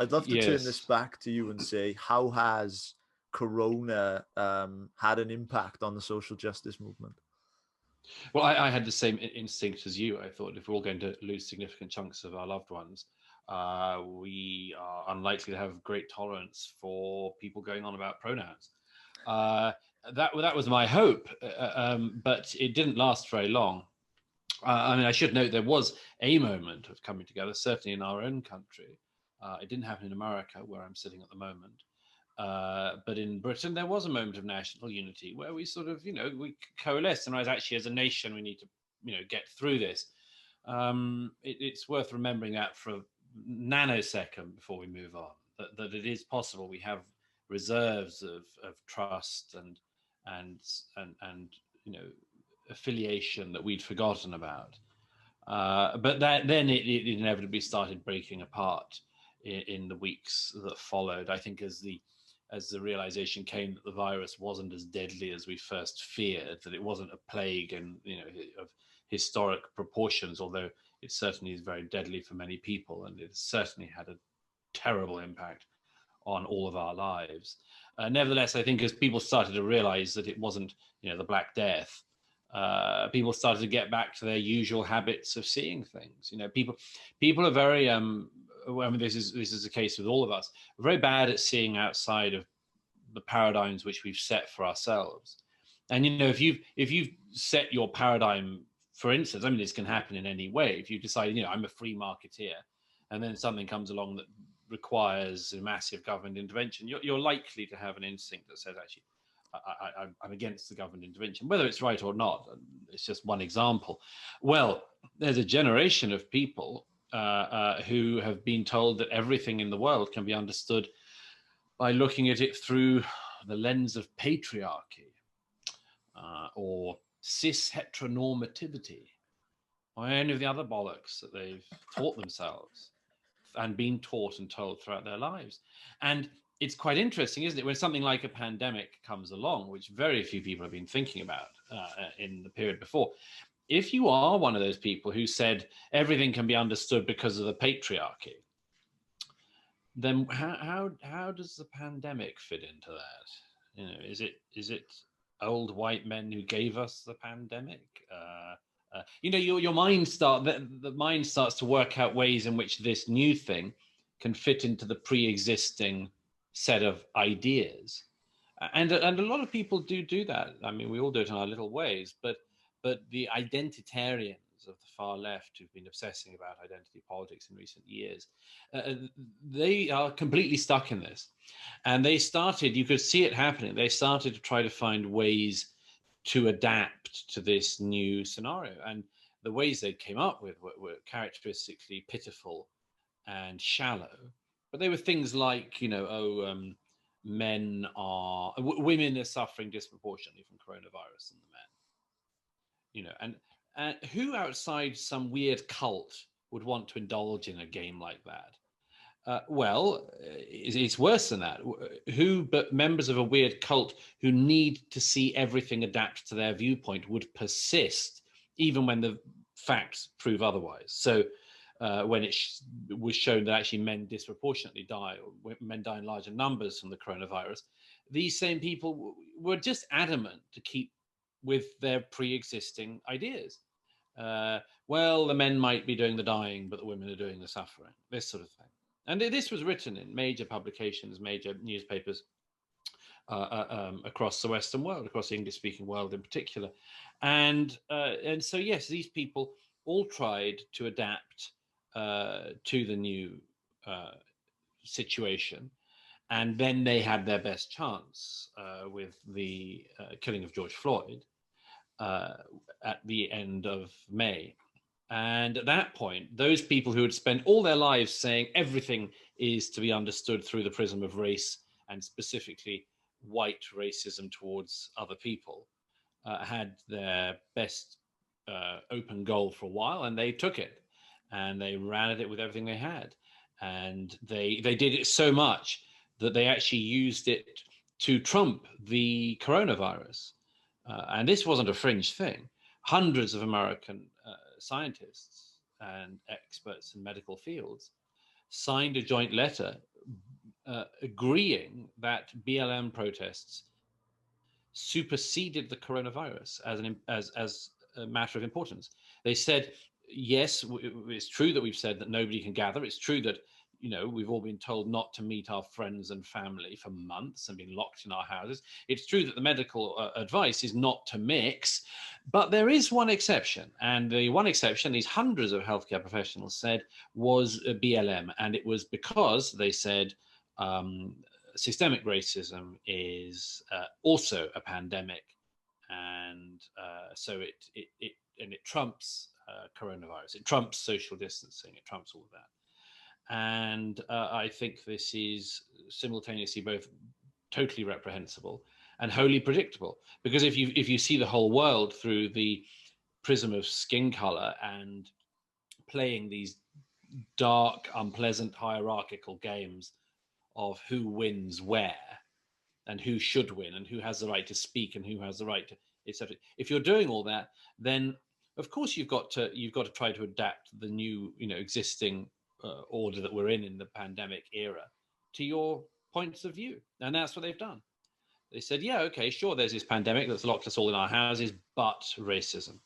I'd love to turn this Yes. back to you and say, how has Corona had an impact on the social justice movement? Well, I had the same instinct as you. I thought if we're all going to lose significant chunks of our loved ones, we are unlikely to have great tolerance for people going on about pronouns. That was my hope, but it didn't last very long. I mean, I should note there was a moment of coming together, certainly in our own country. It didn't happen in America, where I'm sitting at the moment. But in Britain, there was a moment of national unity where we sort of, we coalesced and realized actually as a nation, we need to, get through this. It's worth remembering that for a nanosecond before we move on, that it is possible. We have reserves of trust and affiliation that we'd forgotten about. But then it inevitably started breaking apart in the weeks that followed. I think as the realization came that the virus wasn't as deadly as we first feared, that it wasn't a plague and of historic proportions, although it certainly is very deadly for many people, and it certainly had a terrible impact on all of our lives. Nevertheless, I think as people started to realize that it wasn't the Black Death, people started to get back to their usual habits of seeing things. People are very I mean, this is the case with all of us. We're very bad at seeing outside of the paradigms which we've set for ourselves. And if you've set your paradigm, for instance, I mean, this can happen in any way. If you decide, I'm a free marketeer, and then something comes along that requires a massive government intervention, you're likely to have an instinct that says, actually, I'm against the government intervention, whether it's right or not. It's just one example. Well, there's a generation of people who have been told that everything in the world can be understood by looking at it through the lens of patriarchy or cis heteronormativity or any of the other bollocks that they've taught themselves and been taught and told throughout their lives. And it's quite interesting, isn't it, when something like a pandemic comes along, which very few people have been thinking about in the period before. If you are one of those people who said everything can be understood because of the patriarchy, then how does the pandemic fit into that? Is it old white men who gave us the pandemic? Your mind the mind starts to work out ways in which this new thing can fit into the pre-existing set of ideas, and a lot of people do that. I mean, we all do it in our little ways, but the identitarians of the far left who've been obsessing about identity politics in recent years, they are completely stuck in this, and you could see it happening. They started to try to find ways to adapt to this new scenario, and the ways they came up with were characteristically pitiful and shallow, but they were things like women are suffering disproportionately from coronavirus than the men. And who outside some weird cult would want to indulge in a game like that? Well, it's worse than that. Who but members of a weird cult who need to see everything adapt to their viewpoint would persist even when the facts prove otherwise. So when it was shown that actually men disproportionately die, or men die in larger numbers from the coronavirus, these same people were just adamant to keep with their pre-existing ideas. Well, the men might be doing the dying, but the women are doing the suffering, this sort of thing. And this was written in major publications, major newspapers across the Western world, across the English-speaking world in particular. And so, yes, these people all tried to adapt to the new situation. And then they had their best chance with the killing of George Floyd at the end of May. And at that point, those people who had spent all their lives saying everything is to be understood through the prism of race, and specifically white racism towards other people, had their best open goal for a while, and they took it. And they ran at it with everything they had. And they did it so much that they actually used it to trump the coronavirus. And this wasn't a fringe thing. Hundreds of American scientists and experts in medical fields signed a joint letter agreeing that BLM protests superseded the coronavirus as a matter of importance. They said, yes, it's true that we've said that nobody can gather. It's true that we've all been told not to meet our friends and family for months and been locked in our houses. It's true that the medical advice is not to mix, but there is one exception, and the one exception these hundreds of healthcare professionals said was BLM, and it was because they said systemic racism is also a pandemic, and so it trumps coronavirus, it trumps social distancing, it trumps all of that. And I think this is simultaneously both totally reprehensible and wholly predictable, because if you see the whole world through the prism of skin color and playing these dark, unpleasant, hierarchical games of who wins where and who should win and who has the right to speak and who has the right to, etc. If you're doing all that, then of course you've got to try to adapt the new existing order that we're in the pandemic era to your points of view, and that's what they've done. They said, yeah, okay, sure, there's this pandemic that's locked us all in our houses, but racism.